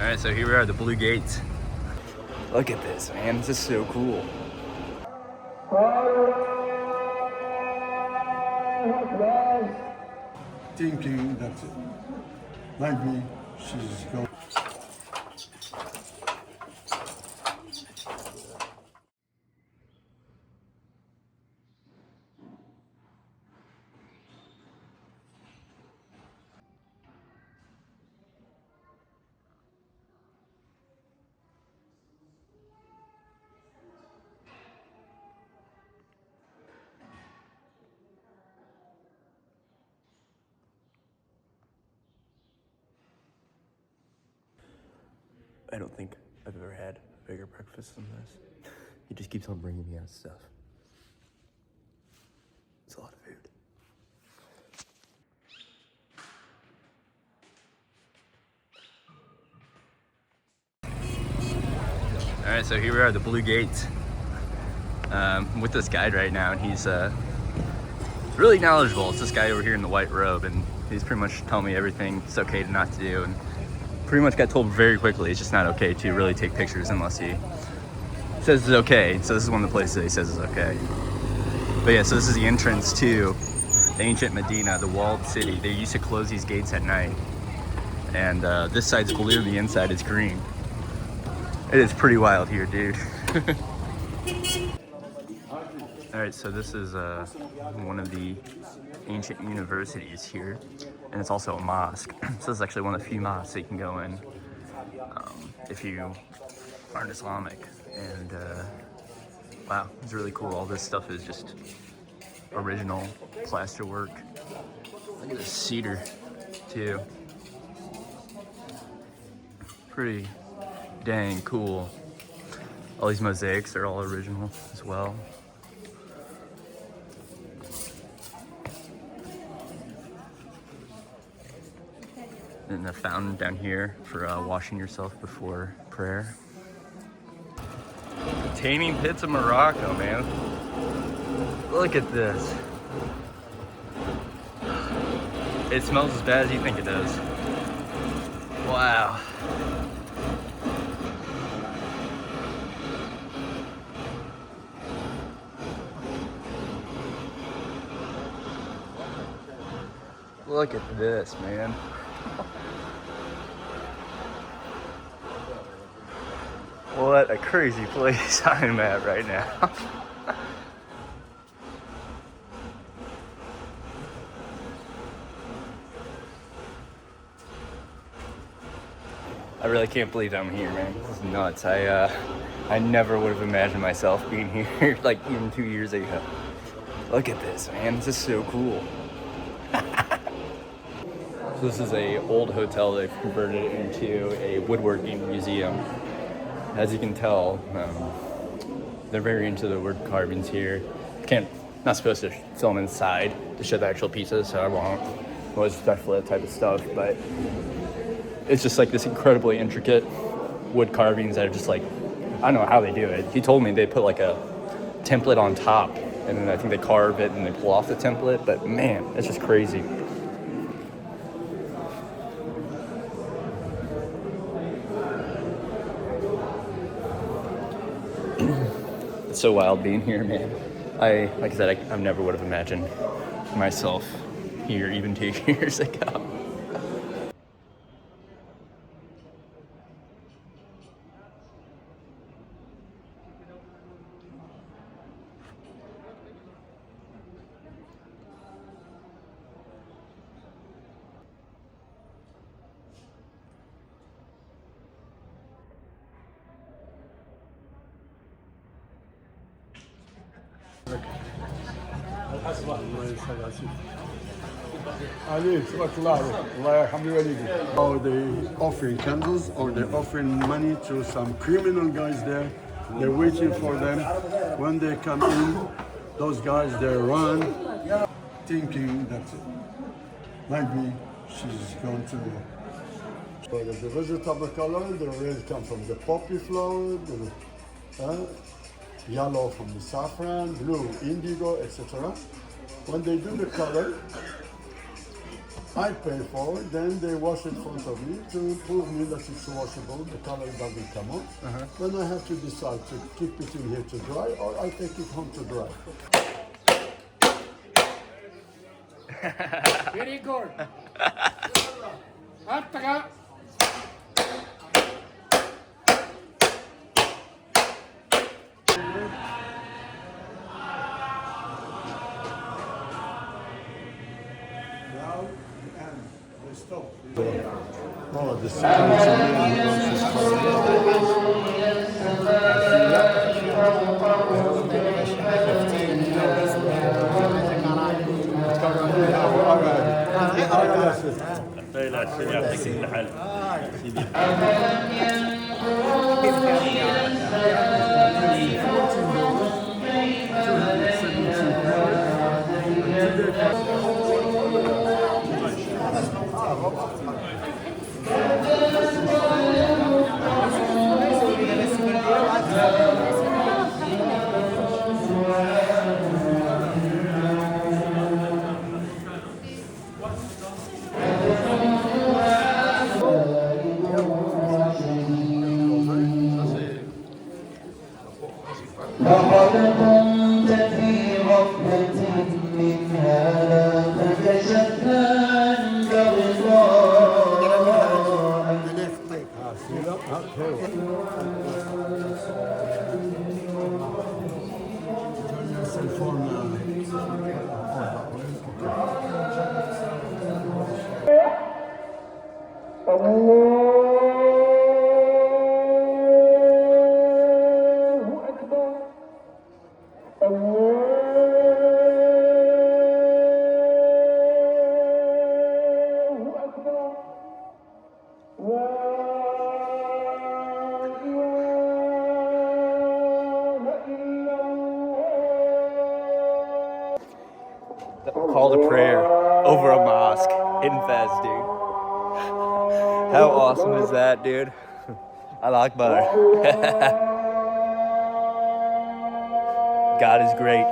Alright, so here we are at the Blue Gates. Look at this, man. This is so cool. Thinking that maybe she's going. I don't think I've ever had a bigger breakfast than this. He just keeps on bringing me out stuff. It's a lot of food. All right, so here we are at the Blue Gates. I'm with this guide right now, and he's really knowledgeable. It's this guy over here in the white robe, and he's pretty much telling me everything it's okay to not to do. And pretty much got told very quickly it's just not okay to really take pictures unless he says it's okay. So this is one of the places that he says is okay. But yeah, so this is the entrance to the ancient Medina, the walled city. They used to close these gates at night. And this side's blue, the inside is green. It is pretty wild here, dude. All right, so this is one of the ancient universities here, and it's also a mosque. So this is actually one of the few mosques that you can go in if you aren't Islamic. And wow, it's really cool. All this stuff is just original plaster work. Look at this cedar too. Pretty dang cool. All these mosaics are all original as well. And the fountain down here for washing yourself before prayer. The Taming Pits of Morocco, man. Look at this. It smells as bad as you think it does. Wow. Look at this, man. What a crazy place I'm at right now. I really can't believe I'm here, man. This is nuts. I never would have imagined myself being here like even 2 years ago. Look at this, man. This is so cool. So this is a old hotel they've converted into a woodworking museum. As you can tell, they're very into the wood carvings here. Not supposed to film inside to show the actual pieces, so I won't. Always especially that type of stuff, but it's just like this incredibly intricate wood carvings that are just like, I don't know how they do it. He told me they put like a template on top, and then I think they carve it and they pull off the template, but man, it's just crazy. It's so wild being here, man. Like I said, I never would have imagined myself here even 2 years ago. Or they offering candles, or they're offering money to some criminal guys there. They're waiting for them. When they come in, those guys, they run, thinking that maybe she's going to. So the vegetable color, the red come from the poppy flower, the yellow from the saffron, blue, indigo, etc. When they do the color, I pay for it, then they wash it in front of me to prove me that it's washable, the color doesn't come off. Then I have to decide to keep it in here to dry or I take it home to dry. Very good. Now, and they stop. Oh, the لقد كنت في غفلة من هذا فكشفنا عنك Call to prayer over a mosque in Fez, dude. How awesome is that, dude? Allah Akbar. God is great.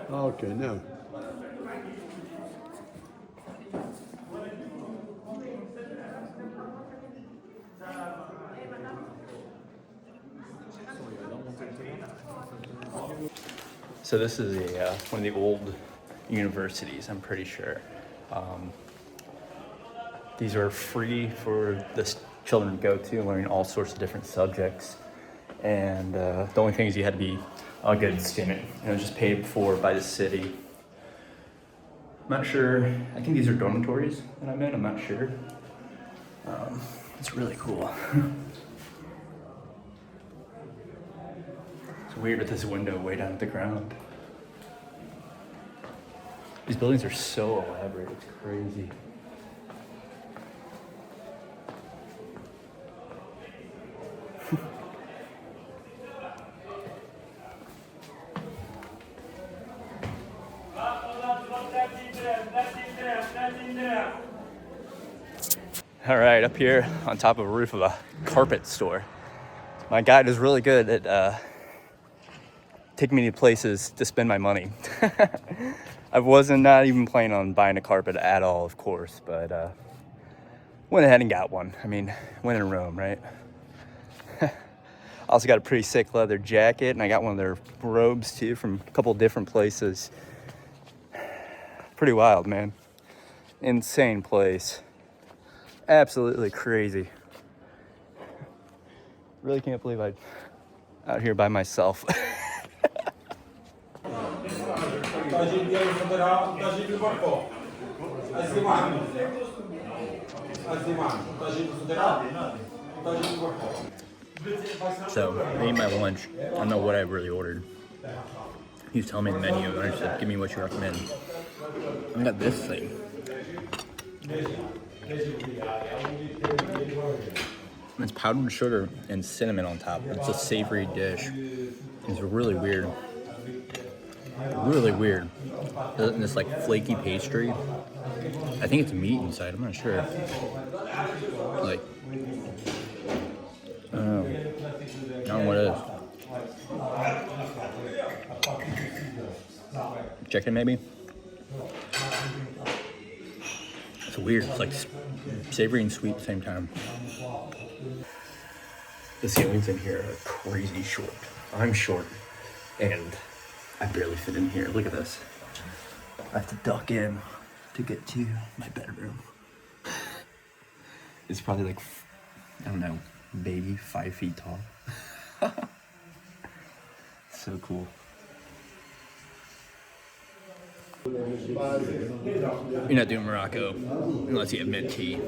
Okay, now. So this is one of the old universities, I'm pretty sure. These are free for the children to go to, learning all sorts of different subjects. And the only thing is you had to be a good student. And it was just paid for by the city. I'm not sure. I think these are dormitories that I'm in. I'm not sure. It's really cool. It's weird with this window way down at the ground. These buildings are so elaborate. It's crazy. All right, up here on top of a roof of a carpet store. My guide is really good at taking me to places to spend my money. I wasn't not even planning on buying a carpet at all, of course, but went ahead and got one. I mean, when in Rome, right? I also got a pretty sick leather jacket, and I got one of their robes too from a couple different places. Pretty wild, man. insane place. Absolutely crazy. Really can't believe I'm out here by myself. So, I ate my lunch. I don't know what I really ordered. He was telling me the menu, and I just said, give me what you recommend. I got this thing. It's powdered sugar and cinnamon on top. It's a savory dish. It's really weird. Really weird. This like flaky pastry. I think it's meat inside. I'm not sure. Like, I don't know what it is. Chicken maybe? It's weird. It's like savory and sweet at the same time. The ceilings in here are crazy short. I'm short, and I barely fit in here. Look at this. I have to duck in to get to my bedroom. It's probably like, I don't know, maybe 5 feet tall. So cool. You're not doing Morocco unless you have mint tea.